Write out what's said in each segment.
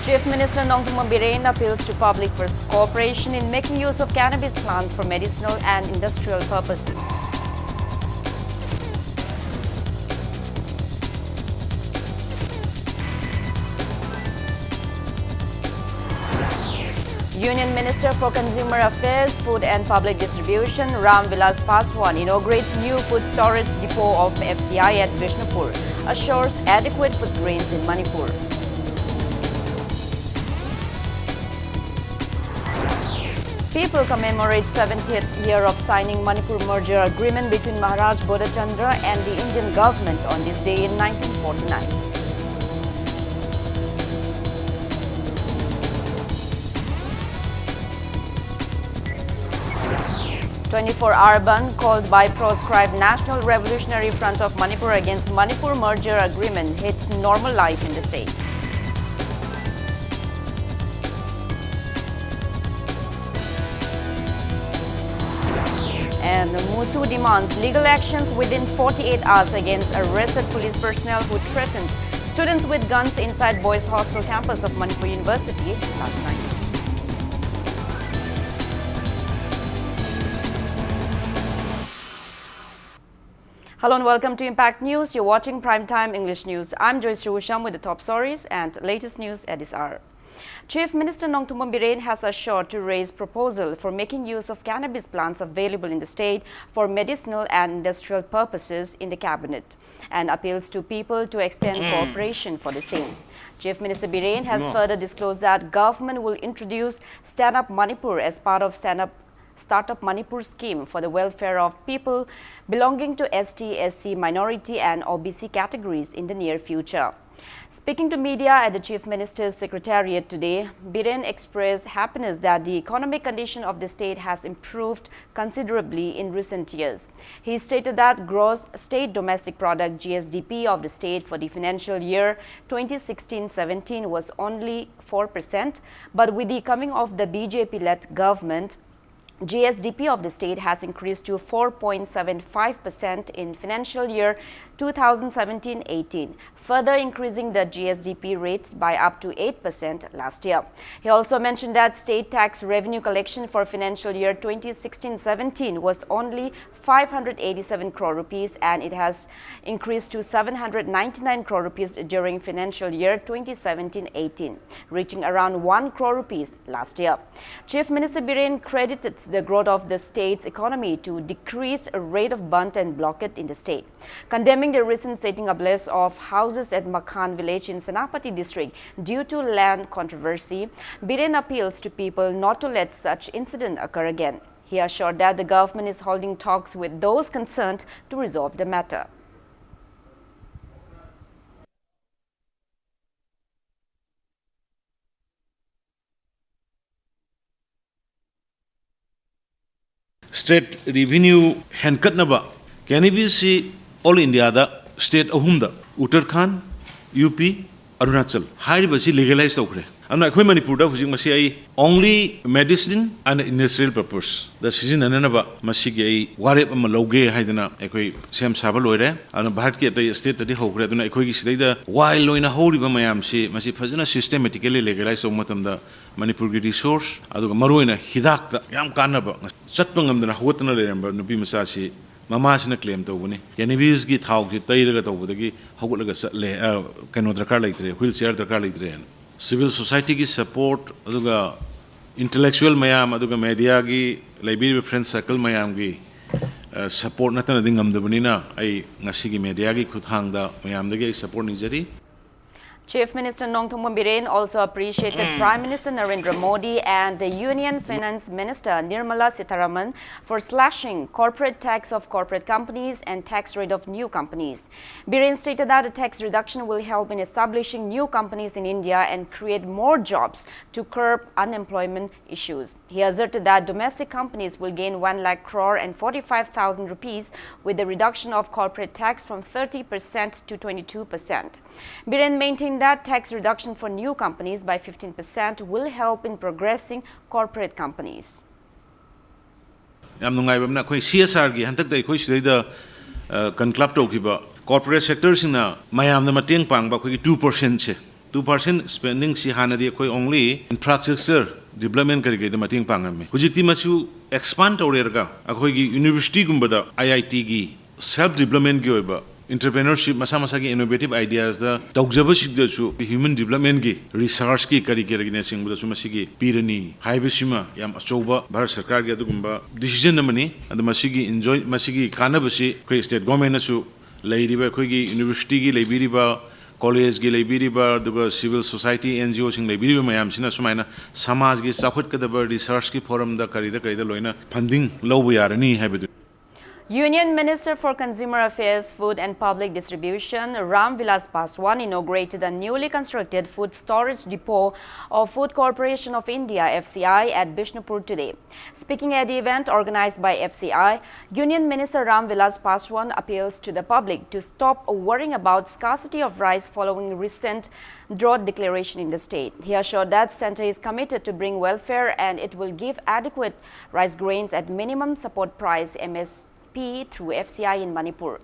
Chief Minister Nongthummon Biren appeals to public for cooperation in making use of cannabis plants for medicinal and industrial purposes. Union Minister for Consumer Affairs, Food and Public Distribution Ram Vilas Paswan inaugurates new food storage depot of FCI at Vishnupur, assures adequate food grains in Manipur. People commemorate 70th year of signing Manipur merger agreement between Maharaj Bodhachandra and the Indian government on this day in 1949. 24-hour ban called by proscribed National Revolutionary Front of Manipur against Manipur merger agreement hits normal life in the state. And Musu demands legal actions within 48 hours against arrested police personnel who threatened students with guns inside boys' hostel campus of Manipur University last night. Hello and welcome to Impact News. You're watching Primetime English News. I'm Joyce Rusham with the top stories and latest news at this hour. Chief Minister Nongthummon Biren has assured to raise proposal for making use of cannabis plants available in the state for medicinal and industrial purposes in the cabinet and appeals to people to extend cooperation for the same. Chief Minister Biren has further disclosed that government will introduce Stand Up Manipur as part of Startup Manipur scheme for the welfare of people belonging to ST, SC, minority and OBC categories in the near future. Speaking to media at the Chief Minister's Secretariat today, Biren expressed happiness that the economic condition of the state has improved considerably in recent years. He stated that gross state domestic product GSDP of the state for the financial year 2016-17 was only 4%, but with the coming of the BJP-led government, GSDP of the state has increased to 4.75% in financial year 2017-18, further increasing the GSDP rates by up to 8% last year. He also mentioned that state tax revenue collection for financial year 2016-17 was only 587 crore rupees and it has increased to 799 crore rupees during financial year 2017-18, reaching around 1 crore rupees last year. Chief Minister Biren credited the growth of the state's economy to decreased rate of bunt and blockade in the state. Condemning the recent setting ablaze of houses at Makhan village in Senapati district due to land controversy, Biren appeals to people not to let such incident occur again. He assured that the government is holding talks with those concerned to resolve the matter. State revenue hankatnaba cannabis all India da state ahumda Uttarakhand, UP, Arunachal hairibasi legalized tokre. Amna akhoi Manipur da hujik masi ai only medicine and industrial purpose. The season ananaba masi gi ai warep ama loge haidana akhoi sem saba loire ana bharat ki atai state tadi hokre aduna akhoi gi sidai da while loina horiba mayam si masi fajana systematically legalized matam da Manipur gi resource aduga maroina hidak da yam kanaba chatpa ngamdana hotna leramba nupi masa si Mamasina claim to Wuni. Cannabis get how get tired over the Hogulaga cannot recall wheelchair the Carlitre. Civil society support Aduga intellectual Mayam, Aduga Mediagi, Liberia Friends Circle Mayamgi support Nathan Dingam the Bunina, I Nasigi Mediagi could hang the Mayam the gay support Nijari. Chief Minister Nongthummon Biren also appreciated Prime Minister Narendra Modi and the Union Finance Minister Nirmala Sitharaman for slashing corporate tax of corporate companies and tax rate of new companies. Biren stated that the tax reduction will help in establishing new companies in India and create more jobs to curb unemployment issues. He asserted that domestic companies will gain 1 lakh crore and 45,000 rupees with the reduction of corporate tax from 30% to 22%. Biren maintained that tax reduction for new companies by 15% will help in progressing corporate companies. CSR gi hantak dai khoi sidai da conclave to ki ba corporate sectors na mayam na mateng pang ba khoi 2% che 2% spending si hanadi koi only infrastructure development kari kai da mating pangame hujikti masu expand tawrerga akoi gi university gumbada IIT gi self development gi oiba entrepreneurship masa masa ki innovative ideas da tawjaba sigda chu human development gi research ki kari kari ne singbuda chu masigi pirani haibisima yam achoba bharat sarkar gi adugumba decision namani adu masigi enjoy masigi kanabasi koi state government na chu leiriba koi gi university gi leibiriba college gi leibiriba duga civil society NGO sing leibiriba mayam sina sumaina samaj gi sakhut kadaba research ki forum da kari da loina funding lobu yarani haibedu Union Minister for Consumer Affairs, Food and Public Distribution, Ram Vilas Paswan, inaugurated a newly constructed food storage depot of Food Corporation of India (FCI) at Bishnupur today. Speaking at the event organized by FCI, Union Minister Ram Vilas Paswan appeals to the public to stop worrying about scarcity of rice following recent drought declaration in the state. He assured that centre is committed to bring welfare and it will give adequate rice grains at minimum support price (MSP) through FCI in Manipur.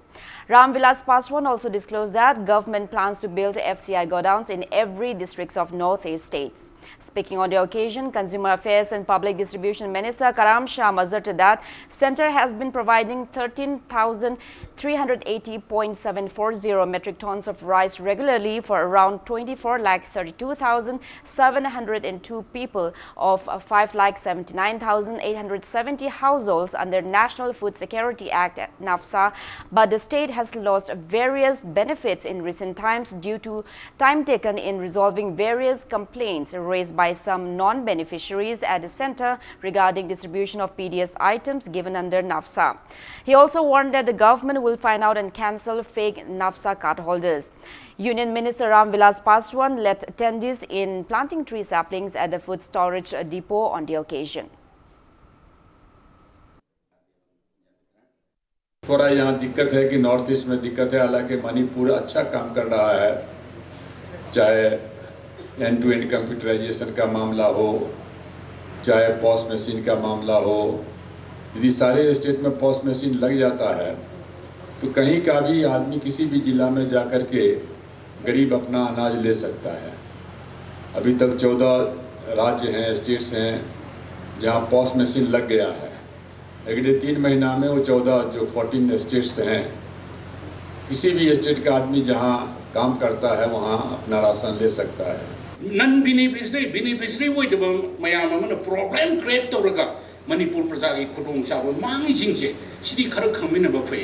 Ram Vilas Paswan also disclosed that government plans to build FCI godowns in every districts of northeast states. Speaking on the occasion, Consumer Affairs and Public Distribution Minister Karam Sham asserted that centre has been providing 13,380.740 metric tons of rice regularly for around 24,32,702 people of 5,79,870 households under National Food Security Act (NAFSA), but the state has lost various benefits in recent times due to time taken in resolving various complaints raised by some non-beneficiaries at the centre regarding distribution of PDS items given under NAFSA. He also warned that the government will find out and cancel fake NAFSA card holders. Union Minister Ram Vilas Paswan led attendees in planting tree saplings at the food storage depot on the occasion. थोड़ा यहाँ दिक्कत है कि north east में दिक्कत है, हालांकि मणिपुर अच्छा काम कर रहा है, चाहे एंड टू एंड कंप्यूटराइजेशन का मामला हो, चाहे पॉस मशीन का मामला हो। यदि सारे स्टेट में पॉस मशीन लग जाता है तो कहीं का भी आदमी किसी भी जिला में जाकर के गरीब अपना अनाज ले सकता है। अभी तक 14 राज्य हैं, स्टेट्स हैं जहाँ पॉस मशीन लग गया है। अगले 3 महीना में वो 14 जो 14 स्टेट्स हैं, किसी भी स्टेट का आदमी जहाँ काम करता है वहाँ अपना राशन ले सकता है। नन बेनिफिशियरी ओइदब मयाम अमन प्रॉब्लम क्रिएट तौरगा मणिपुर प्रजा की खुदोंग चाब मांगी जिंगसे सिदी खर खमिनब फै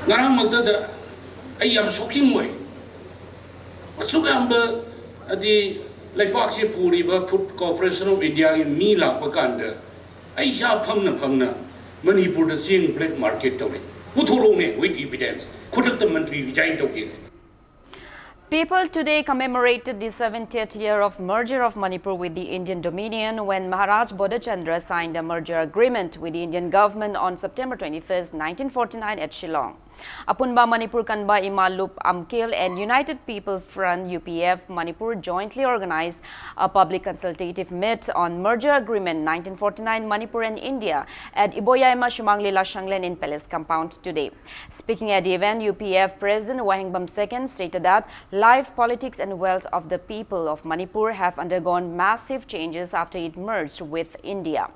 ngarang magda ai am shocking way atsugamba adi laibak se puri ba food corporation of India ki mi la pakanda ai sa phamna Manipur da sing black market tawre puthurong ne with evidence khudak the mantri resign toke. People today commemorated the 70th year of merger of Manipur with the Indian Dominion when Maharaj Bodhachandra signed a merger agreement with the Indian government on September 21, 1949 at Shillong. Apunba Manipur Kanba Imalup Amkil and United People Front UPF Manipur jointly organized a public consultative meet on merger agreement 1949 Manipur and India at Iboyaima Shumanglila Shanglen in Palace Compound today. Speaking at the event, UPF President Wahingbam II stated that life, politics and wealth of the people of Manipur have undergone massive changes after it merged with India.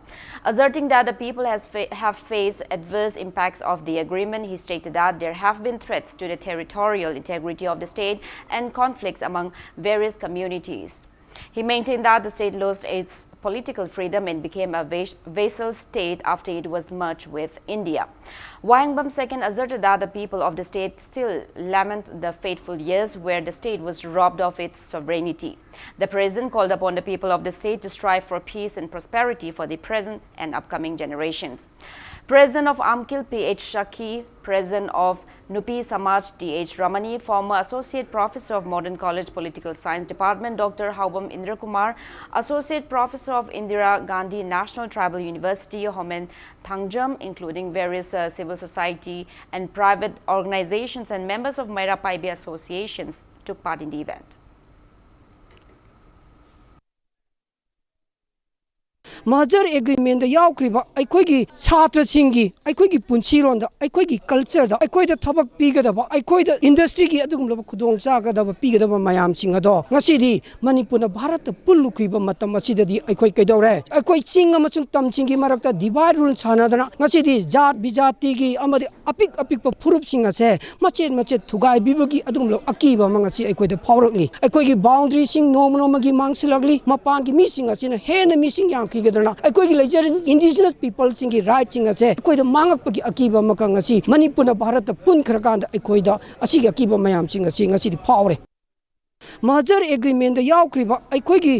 Asserting that the people have faced adverse impacts of the agreement, he stated that there have been threats to the territorial integrity of the state and conflicts among various communities. He maintained that the state lost its political freedom and became a vassal state after it was merged with India. Wahingbam II asserted that the people of the state still lament the fateful years where the state was robbed of its sovereignty. The president called upon the people of the state to strive for peace and prosperity for the present and upcoming generations. President of Amkil P.H. Shaki, President of Nupi Samaj D.H. Ramani, former Associate Professor of Modern College Political Science Department Dr. Haubam Indra Kumar, Associate Professor of Indira Gandhi National Tribal University Homen Thangjam, including various civil society and private organizations and members of Maira Paibi associations took part in the event. merger agreement the yaukriba aikoigi chatra singi aikoigi punchiron da aikoigi culture da aikoida thabak pigadaba aikoida industry gi adugum loba khudong chagadaba pigadaba mayam singado ngasidi manipur na bharat ta pullukiba matam asidadi aikoi kaidore aikoi ching amachung tam chingi marakta divide rule chanadana ngasidi jat bijati gi amadi apik apik pa phurup singa se machet thugai bibagi adugum lo akiba mangasi aikoida phawrakli aikoigi boundary sing nomagi mangsilagli mapan gi mi singa china hen mi sing yang ki gadana aikoigi lejar indigenous people singi right singa se aikoida mangakpagi akiba makangasi manipur na bharat ta pun khrakanda aikoida asigi akiba mayam singa si ngasi di phawre merger agreement da yaukriba aikoigi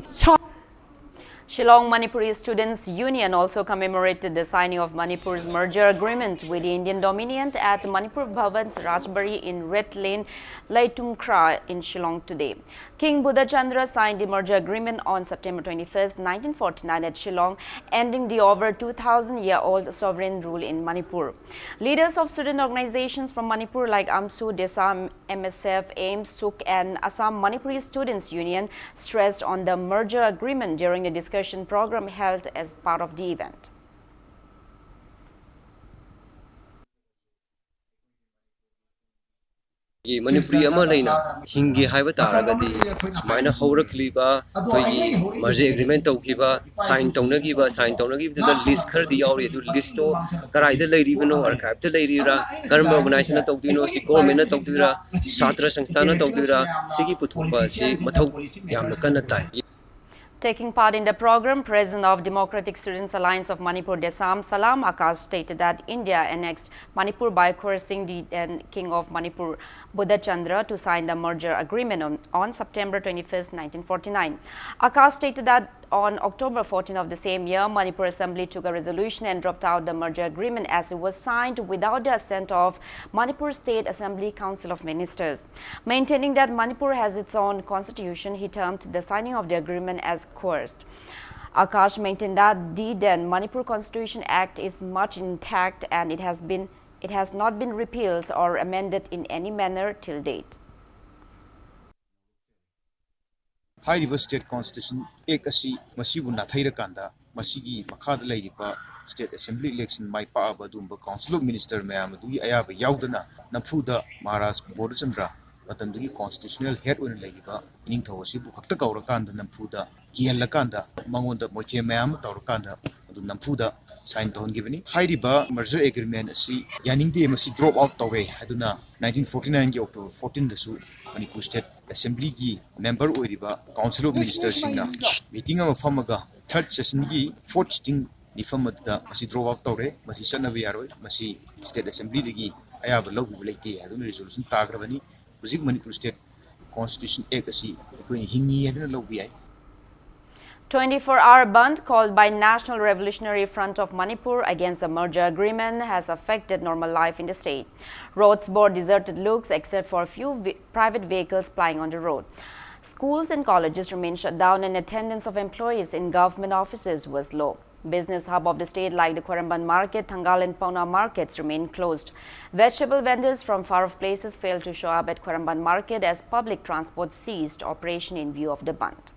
Shillong Manipuri Students Union also commemorated the signing of Manipur's merger agreement with the Indian Dominion at Manipur Bhavan's Rajbari in Red Lane, Laitungkra in Shillong today. King Buddha Chandra signed the merger agreement on September 21, 1949 at Shillong, ending the over 2,000-year-old sovereign rule in Manipur. Leaders of student organizations from Manipur like AMSU, DESA, MSF, AIMS, SUK and Assam Manipuri Students Union stressed on the merger agreement during the discussion program held as part of the event. Manipuri ama leina hingi haiba taragadi sumaina haurakliba togi merger agreement tawkiba sign tawnagiba da list khar di yauri du list to karai da leiribano archive da leirira karma organization na tawdino si government na tawdira satra sanstha na tawdira sigi puthukpa si mathau yamna kanna tai. Taking part in the program, President of Democratic Students Alliance of Manipur, Desam Salam Akash, stated that India annexed Manipur by coercing the then King of Manipur, Buddha Chandra, to sign the merger agreement on September 21, 1949. Akash stated that on October 14 of the same year, Manipur Assembly took a resolution and dropped out the merger agreement as it was signed without the assent of Manipur State Assembly Council of Ministers. Maintaining that Manipur has its own constitution, he termed the signing of the agreement as coerced. Akash maintained that the then Manipur Constitution Act is much intact and it has not been repealed or amended in any manner till date. High State Constitution Ekasi Masibu Nathaira Kanda, Masigi Makad Ladipa, State Assembly election, my Pa Badumba Council of Minister Mayamadu Ayaba Yaudana, Nafuda, Maras Bodachandra, Batandri Constitutional Head when Ladipa, Ninto Sibu Katakarakanda, Nampuda, Kialakanda, Mangunda Mote Mayam Taurakanda, Nampuda, signed on giving Haidiba merger agreement, see Yaning de Masi drop out the way, Haduna, 1949 October 14 the Su. Manipur State Assembly gi member oiriba Council of Ministers singna meeting ama famaga third session gi fourth sitting ni famada masi draw out tawre masi sanna bi yaroi masi State Assembly digi ayaba logi leite aduna resolution tagrabani hujik Manipur State Constitution Act asi koi hingi aduna logi ai 24-hour band called by National Revolutionary Front of Manipur against the merger agreement has affected normal life in the state. Roads bore deserted looks except for a few private vehicles plying on the road. Schools and colleges remained shut down and attendance of employees in government offices was low. Business hub of the state like the Kwaramban Market, Thangal and Pauna markets remained closed. Vegetable vendors from far-off places failed to show up at Kwaramban Market as public transport ceased operation in view of the band.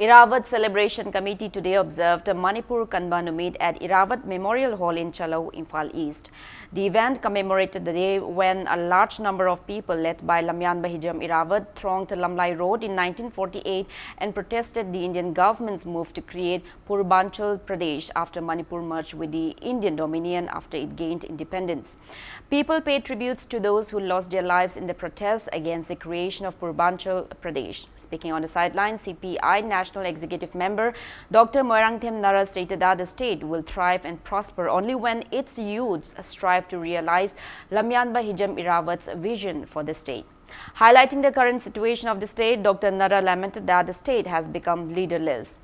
Iravat Celebration Committee today observed a Manipur Kanban meet at Iravat Memorial Hall in Chalo, Imphal East. The event commemorated the day when a large number of people led by Lamyan Bahijam Iravat thronged Lamlai Road in 1948 and protested the Indian government's move to create Purbanchal Pradesh after Manipur merged with the Indian Dominion after it gained independence. People paid tributes to those who lost their lives in the protests against the creation of Purbanchal Pradesh. Speaking on the sidelines, CPI National Executive Member Dr. Moirangthem Nara stated that the state will thrive and prosper only when its youths strive to realize Lamyan Bahijam Iravat's vision for the state. Highlighting the current situation of the state, Dr. Nara lamented that the state has become leaderless.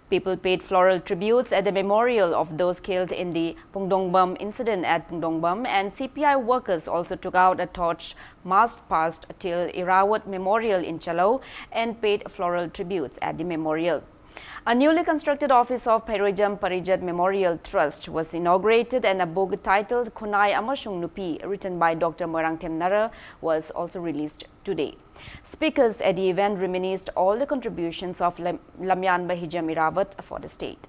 People paid floral tributes at the memorial of those killed in the Pungdongbam incident at Pungdongbam, and CPI workers also took out a torch marched past till Irawat Memorial in Chalo and paid floral tributes at the memorial. A newly constructed office of Phairojam Parijat Memorial Trust was inaugurated and a book titled Khunai Amashung Nupi, written by Dr. Moirangthem Nara, was also released today. Speakers at the event reminisced all the contributions of Lamyan Bahijam Irawat for the state.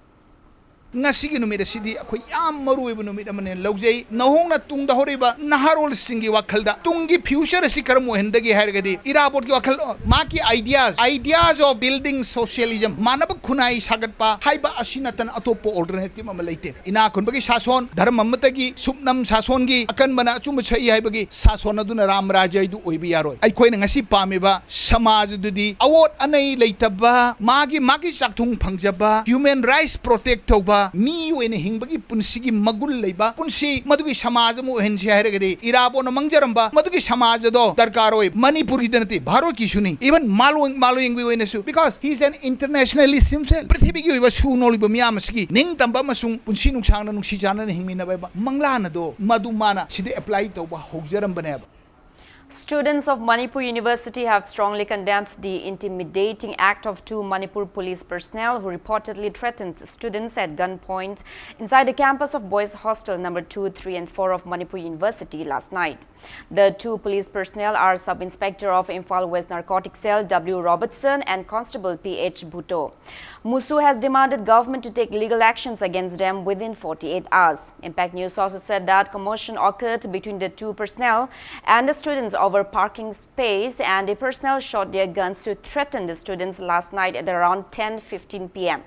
Ngasigi numida sidi akhoi yam maruiba numid amane laujai nahongna tungda horiba naharol singi wakhalda tungi future si karmo hendagi hargadi irapot ki wakhal maki ideas of building socialism manab khunai sagatpa haiba asinatan atopo alternative ama leite ina khunbagi sason dharma matagi supnam sason gi akan bana chum chai haibagi sason aduna ram rajai du oibi yaroi ai khoina ngasi pamiba samaj dudi awot anai leitaba magi sakthung phangjaba human rights protect toba mi wene hingbagi punsigi magul leiba punsi madugi samaj mu hensi hairagadi irabo na mangjaramba madugi samaj do darkar oi manipur hidanati bharo kisuni even maluing bi wene su because he is an internationalist himself prithvi gi oiba su noliba miyamasgi ning tamba masung punsi nuksang na nungsi jana na hingmina ba mangla na do madu mana sidi apply toba hogjaram baneba. Students of Manipur University have strongly condemned the intimidating act of two Manipur police personnel who reportedly threatened students at gunpoint inside the campus of boys' hostel number 2, 3 and 4 of Manipur University last night. The two police personnel are Sub-Inspector of Imphal West Narcotic Cell W. Robertson and Constable P.H. Bhutto. Musu has demanded government to take legal actions against them within 48 hours. Impact News also said that commotion occurred between the two personnel and the students over parking space, and the personnel shot their guns to threaten the students last night at around 10:15 p.m.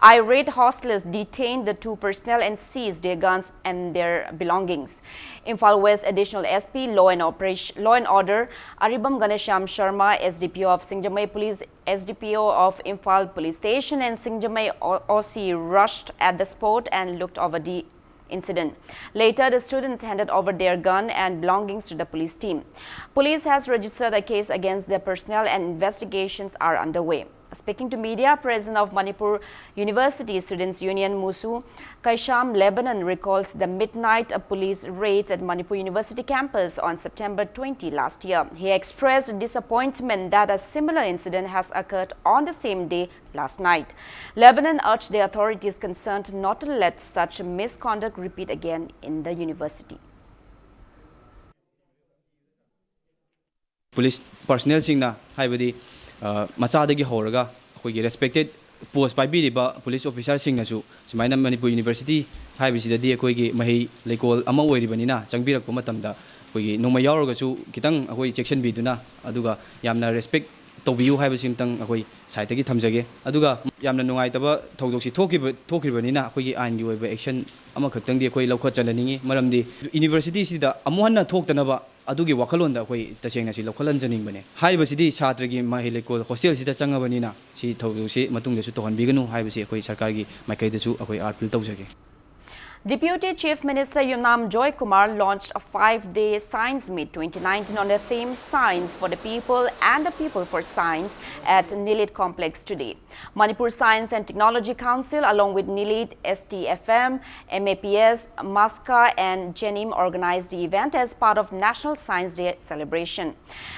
Irate hostlers detained the two personnel and seized their guns and their belongings. Imphal West Additional SP Law and Order Aribam Ganesham Sharma, SDPO of Singjamai Police, SDPO of Imphal Police Station and Singjamai OC rushed at the spot and looked over the incident. Later, the students handed over their gun and belongings to the police team. Police has registered a case against their personnel and investigations are underway. Speaking to media, President of Manipur University Students Union Musu Kaisham Lebanon recalls the midnight police raids at Manipur University campus on September 20 last year. He expressed disappointment that a similar incident has occurred on the same day last night. Lebanon urged the authorities concerned not to let such misconduct repeat again in the university. Police personnel singna haibadi machadagi horaga akhoi respected post paibiriba police officer singnasu sumaina Manipur University haibisidadi akhoi gi mahi lekol ama oiribanina changbirakpa matamda akhoi noma yauragasu kitang akhoi section biduna aduga yamna respect tobiyu haibasimtang akhoi site gi thamjage aduga yamna nungaitaba thogdoksi thokribanina akhoi gi ain gi oiba action ama khaktang di akhoi lokha chalaningi maramdi university sida amuhanna thoktanaba adugi wakhalonda akhoi tasengna si lokhalan janing bane haibasidi chhatra gi mahilekol hostel sida changabanina si thogdosi matungda su tohan biganu haibasi akhoi sarkar gi maikaida su akhoi appeal tawjage. Deputy Chief Minister Yumnam Joy Kumar launched a 5-day Science Meet 2019 on the theme Science for the People and the People for Science at Nilit Complex today. Manipur Science and Technology Council along with Nilit, STFM, MAPS, MASCA and GENIM organized the event as part of National Science Day celebration.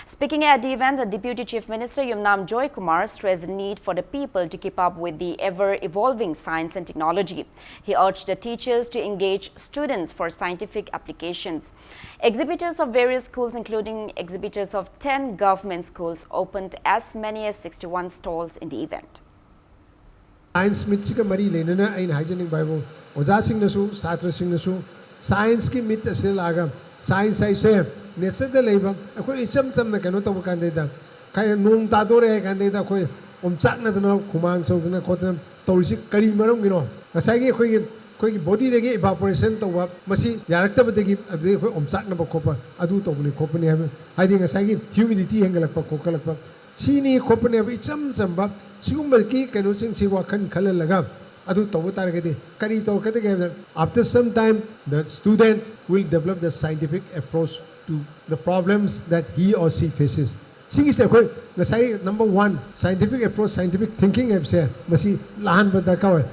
Speaking at the event, the Deputy Chief Minister Yumnam Joy Kumar stressed the need for the people to keep up with the ever-evolving science and technology. He urged the teachers to engage students for scientific applications. Exhibitors of various schools, including exhibitors of 10 government schools, opened as many as 61 stalls in the event. Science meet ka mari lenana ain hygienic bible oja sing nasu satra sing nasu science ki meet asel aga science ai se nature da leiba akoi icham cham na kanu taw kan da kai nung ta do re kan da khoi omchak na da khumang chau na khotna tawisi kari maram gino asai gi khoi body degi evaporation to wa masi yarakta degi adu khoi omchak na ba khopa adu to buni khopani ha haiding asai gi humidity hengalak pa kokalak pa sini khopani ba icham chamba sigumba ki kanu sing si wa khan khalalaga adu to tar gedi kari to kade ge after some time the student will develop the scientific approach to the problems that he or she faces. Sing is khoi nasai number 1 scientific approach scientific thinking apse masi lahan ba darka.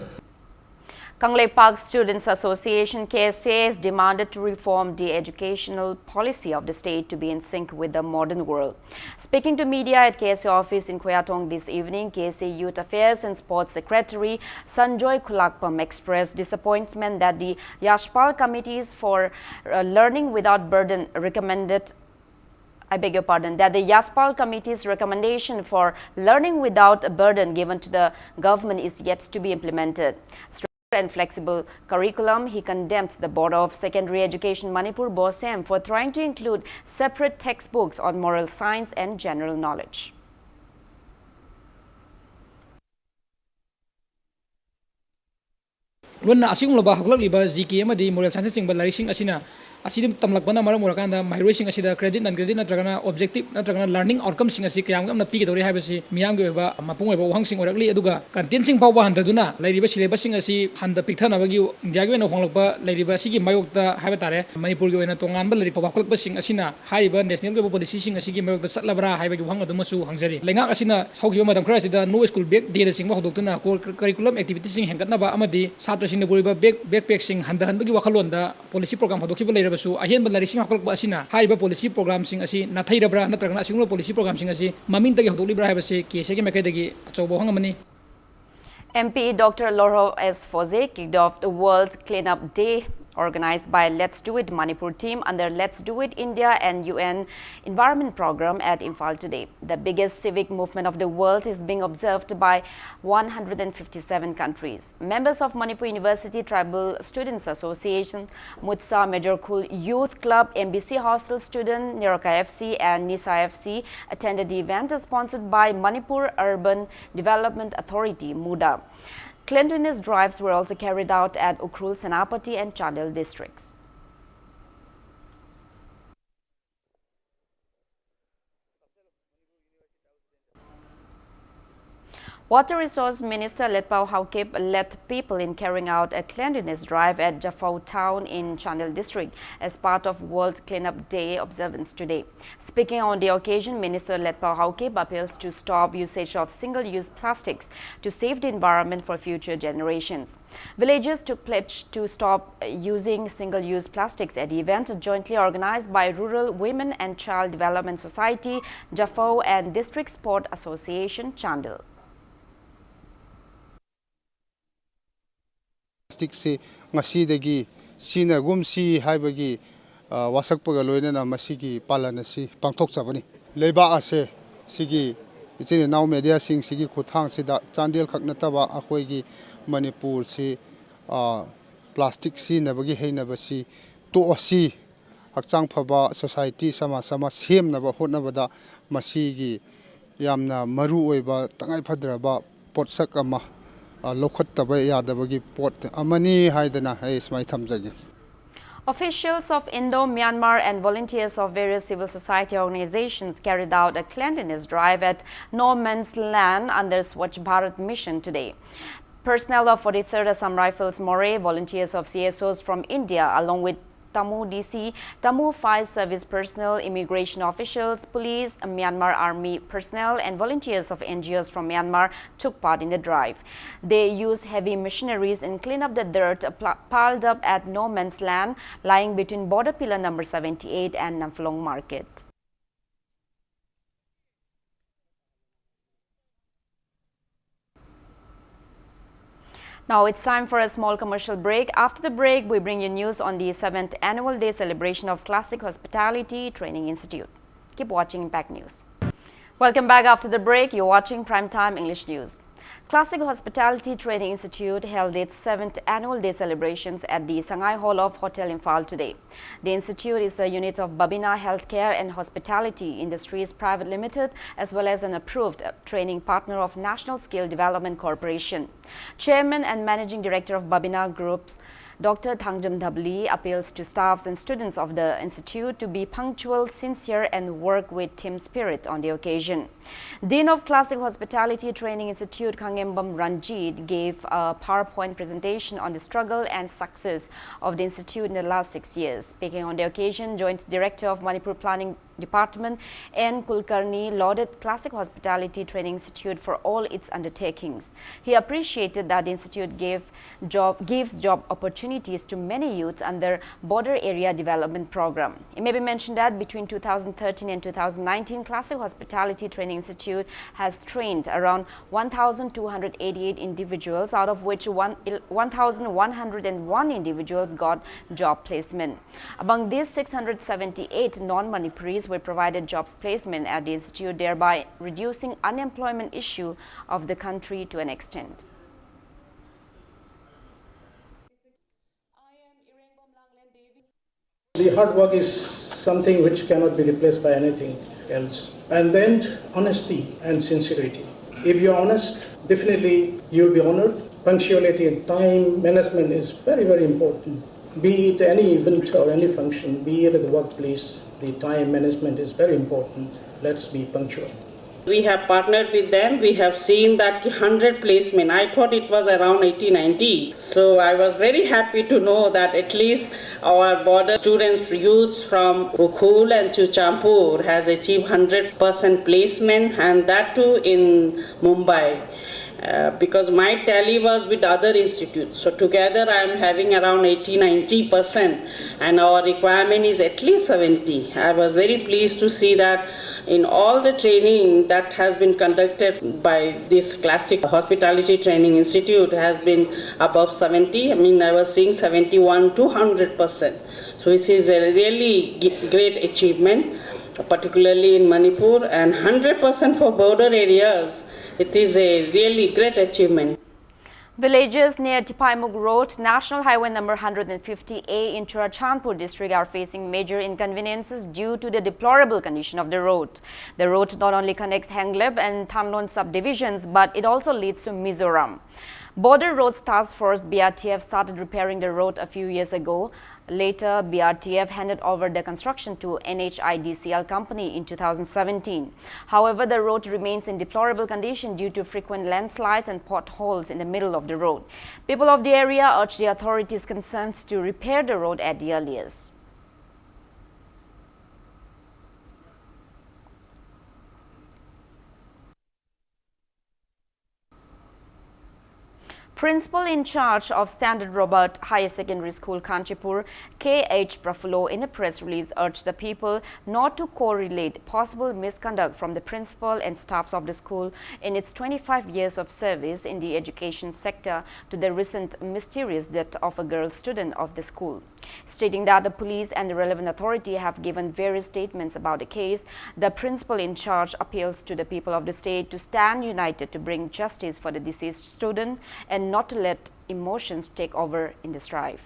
Kanglei Park Students Association KSA has demanded to reform the educational policy of the state to be in sync with the modern world. Speaking to media at KSA office in Koyatong this evening, KSA Youth Affairs and Sports Secretary Sanjoy Kulakpam expressed disappointment that the Yashpal Committees for Learning Without Burden that the Yaspal Committee's recommendation for learning without a burden given to the government is yet to be implemented. And flexible curriculum, he condemned the Board of Secondary Education Manipur BOSEM for trying to include separate textbooks on moral science and general knowledge. Moral science Asidum Tamlakbana Murakanda, my racing Asida credit and credit Natragana, objective Natragana learning outcomes in a Sikam, Piki Habasi, Mianga, Mapunga, Wangsing or Aduga, Contensing Power and Duna, Lady Basile Basing Asi, and the Pitana Vagu, Diago Honglapa, Lady Basiki, Mayokta, Havatare, Manipur and Tongan, Lady Papa Basing Asina, High Burn, the Snail Decision Asiki, the Satlabra, Havanga the Masu, Hangari, Lenga Asina, Hokyo Madam Crasida, no school big, data sing Mahdotuna, curriculum activities in Hanganaba Amadi, Satrasin the Buriba, backpacking, Handahanbagi Wakalonda, policy program for documentary. So ahen balarising hakolok asina haiba policy program sing asi nathairabra natragna asinglo policy program sing asi mamintagi hodolibra habase kese ge mekaidagi achobo hangamani. MP Dr. Lorho S. Foze kicked off the World Cleanup Day organized by Let's Do It Manipur team under Let's Do It India and UN Environment Program at Imphal today. The biggest civic movement of the world is being observed by 157 countries. Members of Manipur University Tribal Students Association, Mutsa Major Khul Youth Club, MBC Hostel Student, Niroka FC and Nisa FC attended the event sponsored by Manipur Urban Development Authority, MUDA. Cleanliness drives were also carried out at Ukhrul, Senapati and Chandel districts. Water Resource Minister Letpao Haukip led people in carrying out a cleanliness drive at Jaffau town in Chandel district as part of World Cleanup Day observance today. Speaking on the occasion, Minister Letpao Haukip appeals to stop usage of single-use plastics to save the environment for future generations. Villagers took pledge to stop using single-use plastics at the event jointly organized by Rural Women and Child Development Society, Jaffau and District Sport Association, Chandel. Plastic ngasidagi sina gumsi haibagi wasakpaga loinana masigi palanasi pangthokchabani leiba ase sigi ichine naw media sing sigi khuthang sida Chandel khaknataba akhoigi Manipur si plastic si nabagi heinabasi to asi hakchang phaba society sama semnaba hotnabada masigi yamna maru oiba tangai phadraba potsak ama Officials of Indo-Myanmar and volunteers of various civil society organizations carried out a cleanliness drive at No Man's Land under Swachh Bharat mission today. Personnel of 43rd Assam Rifles Moray, volunteers of CSOs from India, along with Tamu DC, Tamu Fire Service personnel, immigration officials, police, Myanmar Army personnel and volunteers of NGOs from Myanmar took part in the drive. They used heavy machineries and cleaned up the dirt piled up at No Man's Land lying between border pillar number 78 and Namphlang Market. Now it's time for a small commercial break. After the break, we bring you news on the 7th Annual Day celebration of Classic Hospitality Training Institute. Keep watching Impact News. Welcome back after the break. You're watching Primetime English News. Classic Hospitality Training Institute held its 7th Annual Day celebrations at the Sangai Hall of Hotel Imphal today. The institute is a unit of Babina Healthcare and Hospitality Industries Private Limited, as well as an approved training partner of National Skill Development Corporation. Chairman and Managing Director of Babina Groups, Dr. Thangjam Dhabli appeals to staffs and students of the institute to be punctual, sincere and work with team spirit on the occasion. Dean of Classic Hospitality Training Institute Khangembam Ranjit gave a PowerPoint presentation on the struggle and success of the institute in the last 6 years. Speaking on the occasion, Joint Director of Manipur Planning Department, N. Kulkarni lauded Classic Hospitality Training Institute for all its undertakings. He appreciated that the institute gives job opportunities to many youths under Border Area Development Program. It may be mentioned that between 2013 and 2019, Classic Hospitality Training Institute has trained around 1,288 individuals, out of which 1,101 individuals got job placement. Among these, 678 non-Manipuris were provided jobs placement at the institute, thereby reducing unemployment issue of the country to an extent. The hard work is something which cannot be replaced by anything else. And then honesty and sincerity. If you're honest, definitely you'll be honored. Punctuality and time management is very, very important. Be it any event or any function, be it at the workplace, the time management is very important. Let's be punctual. We have partnered with them. We have seen that 100 placement. I thought it was around 80-90. So I was very happy to know that at least our border students, youths from Ukul and Chuchampur has achieved 100% placement, and that too in Mumbai. Because my tally was with other institutes. So together I am having around 80-90%, and our requirement is at least 70. I was very pleased to see that in all the training that has been conducted by this Classic Hospitality Training Institute has been above 70. I mean, I was seeing 71 to 100%. So this is a really great achievement, particularly in Manipur, and 100% for border areas. It is a really great achievement. Villages near Tipaimuk Road, National Highway number 150A in Churachandpur district are facing major inconveniences due to the deplorable condition of the road. The road not only connects Hengleb and Thamlon subdivisions, but it also leads to Mizoram. Border Roads Task Force BRTF started repairing the road a few years ago. Later, BRTF handed over the construction to NHIDCL company in 2017. However, the road remains in deplorable condition due to frequent landslides and potholes in the middle of the road. People of the area urge the authorities concerned to repair the road at the earliest. Principal in charge of Standard Robert Higher Secondary School, Kanchipur, K.H. Prafulo, in a press release urged the people not to correlate possible misconduct from the principal and staffs of the school in its 25 years of service in the education sector to the recent mysterious death of a girl student of the school. Stating that the police and the relevant authority have given various statements about the case, the principal in charge appeals to the people of the state to stand united to bring justice for the deceased student and not to let emotions take over in the strife.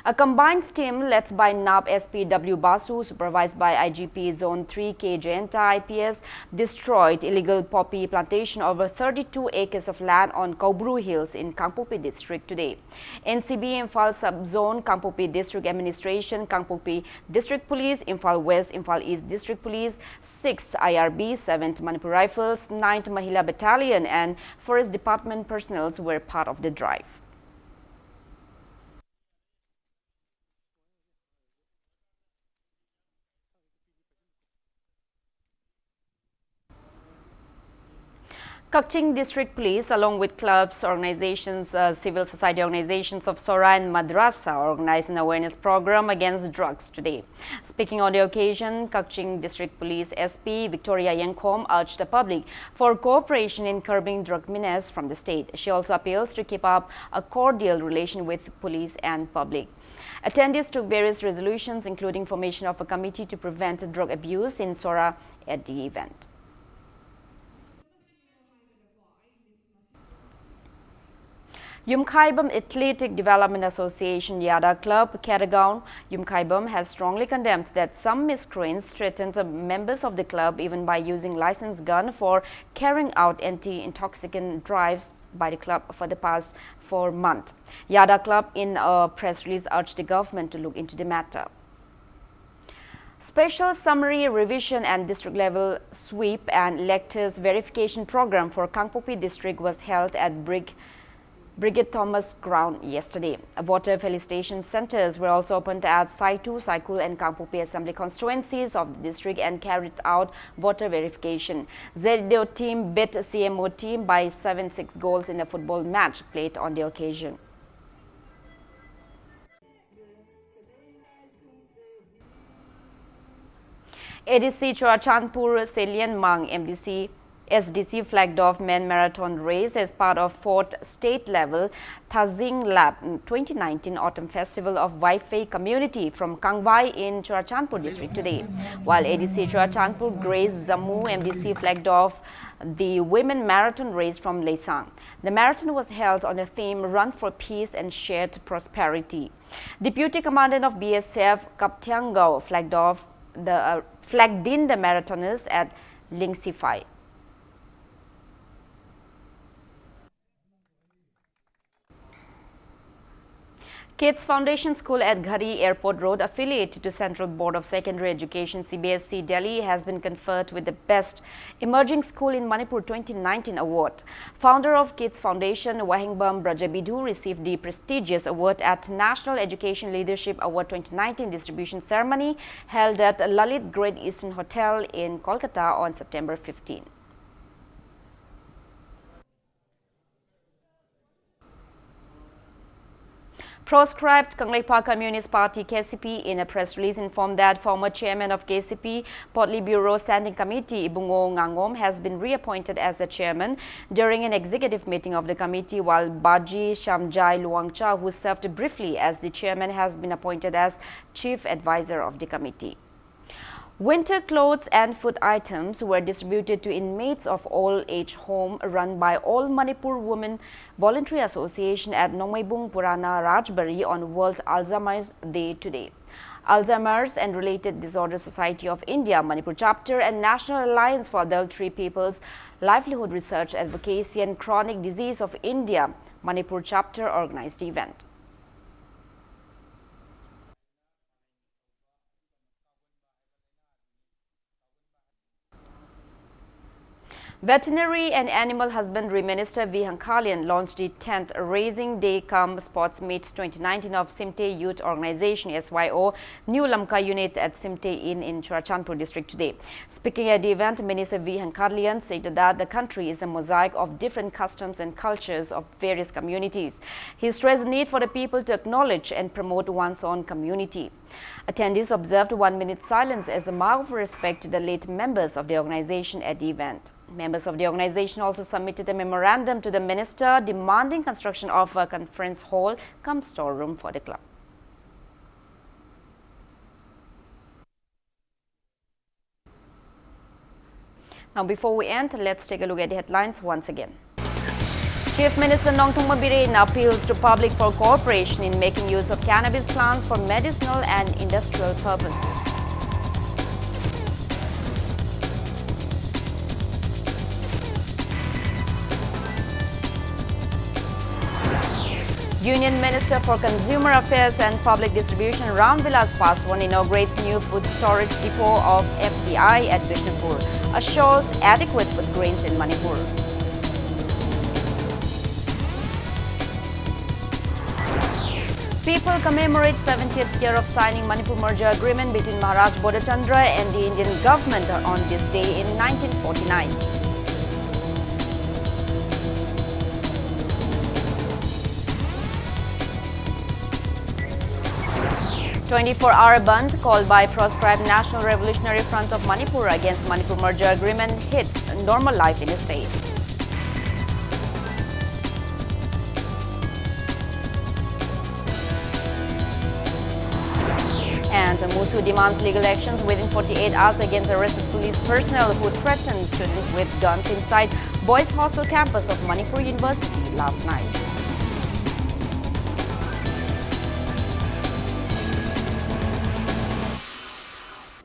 A combined team led by NAB SP W. Basu, supervised by IGP Zone 3 K. Jayanta IPS, destroyed illegal poppy plantation over 32 acres of land on Kaubru Hills in Kangpopi district today. NCB Imphal Sub-Zone, Kangpopi District Administration, Kangpopi District Police, Imphal West, Imphal East District Police, 6th IRB, 7th Manipur Rifles, 9th Mahila Battalion and Forest Department personnel were part of the drive. Kaching District Police, along with clubs, organizations, civil society organizations of Sora and Madrasa, organized an awareness program against drugs today. Speaking on the occasion, Kaching District Police SP Victoria Yankom urged the public for cooperation in curbing drug menace from the state. She also appeals to keep up a cordial relation with police and public. Attendees took various resolutions, including formation of a committee to prevent drug abuse in Sora at the event. Yumkhaibam Athletic Development Association Yada Club, Katagaon, Yumkhaibam has strongly condemned that some miscreants threatened members of the club even by using licensed gun for carrying out anti-intoxicant drives by the club for the past 4 months. Yada Club in a press release urged the government to look into the matter. Special Summary Revision and District Level Sweep and Electors Verification Program for Kangpopi District was held at Brick Brigade Thomas ground yesterday. Voter felicitation centers were also opened at Saitu, Saikul and Kangpopi assembly constituencies of the district and carried out voter verification. ZDO team beat CMO team by 7-6 goals in a football match played on the occasion. ADC Churachandpur Salient Mang SDC flagged off men marathon race as part of 4th state level Thazing Lab 2019 Autumn Festival of Wi-Fi community from Kangwai in Churachandpur district today. While ADC Churachandpur Grace Zammu MDC flagged off the women marathon race from Leisang. The marathon was held on the theme Run for Peace and Shared Prosperity. Deputy Commandant of BSF Kaptiangao flagged in the marathoners at Lingsify. Kids Foundation School at Ghari Airport Road, affiliated to Central Board of Secondary Education CBSE Delhi, has been conferred with the Best Emerging School in Manipur 2019 award. Founder of Kids Foundation, Wahingbam Brajabidu, received the prestigious award at National Education Leadership Award 2019 distribution ceremony held at Lalit Great Eastern Hotel in Kolkata on September 15. Proscribed Kangleipa Communist Party KCP in a press release informed that former chairman of KCP Politburo Standing Committee Ibungo Ngangom has been reappointed as the chairman during an executive meeting of the committee, while Baji Shamjai Luangcha, who served briefly as the chairman, has been appointed as chief advisor of the committee. Winter clothes and food items were distributed to inmates of all-age home run by All Manipur Women Voluntary Association at Nongmaibung Purana Rajbari on World Alzheimer's Day today. Alzheimer's and Related Disorder Society of India, Manipur Chapter and National Alliance for Adultery People's Livelihood Research Advocacy and Chronic Disease of India, Manipur Chapter organized the event. Veterinary and Animal Husbandry Minister V. Hankalian launched the 10th Raising Day Cum Sports Meet 2019 of Simte Youth Organization SYO New Lamka Unit at Simte Inn in Churachandpur district today. Speaking at the event, Minister V. Hankalian stated that the country is a mosaic of different customs and cultures of various communities. He stressed the need for the people to acknowledge and promote one's own community. Attendees observed 1 minute silence as a mark of respect to the late members of the organization at the event. Members of the organization also submitted a memorandum to the minister demanding construction of a conference hall cum storeroom for the club. Now, before we end, let's take a look at the headlines once again. Chief Minister Nongthongma Biren appeals to public for cooperation in making use of cannabis plants for medicinal and industrial purposes. Union Minister for Consumer Affairs and Public Distribution Ramvilas Paswan inaugurates new food storage depot of FCI at Bishnupur, assures adequate food grains in Manipur. People commemorate 70th year of signing Manipur merger agreement between Maharaj Bodhchandra and the Indian government on this day in 1949. 24-hour Bandh called by proscribed National Revolutionary Front of Manipur against Manipur merger agreement hits normal life in the state. And Musu demands legal actions within 48 hours against arrested police personnel who threatened students with guns inside boys' hostel campus of Manipur University last night.